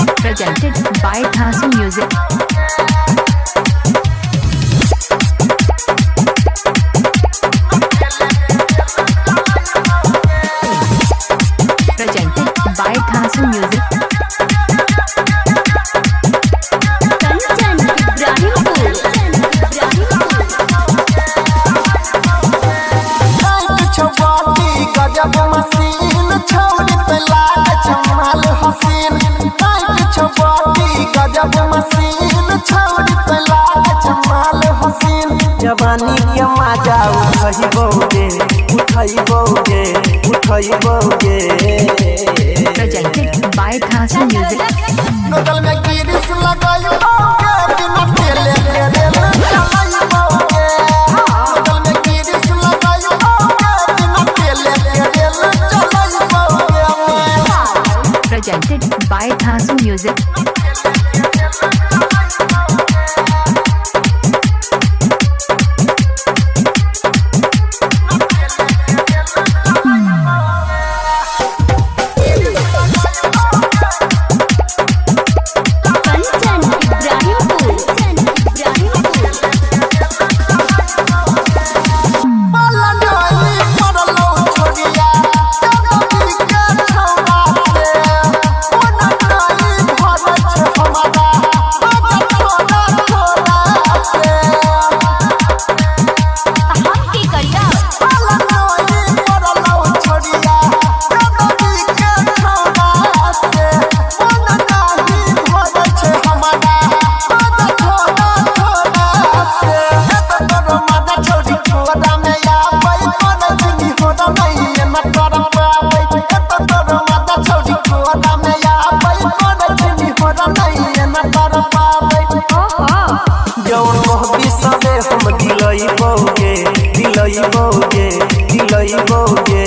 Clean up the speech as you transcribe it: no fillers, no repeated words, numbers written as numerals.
Presented by Thasu Music. Presented by Thasu Music. गजब machine छौरी पे लागे जमाल हसीन टाइट छौरी गजब मशीन छौरी पे लागे जमाल हसीन जवानी के मजा उठैबोगे उठैबोगे उठैबोगे Presented by Thasu Music. Nodal में गिरिस लगाइबोगे बिना तेले के रेल चलाइबोगे नोदल में गिरिस लगाइबोगे बिना तेले के रेल चलाइबोगे Presented by Thasu Music. दिलैबोगे दिलैबोगे दिलैबोगे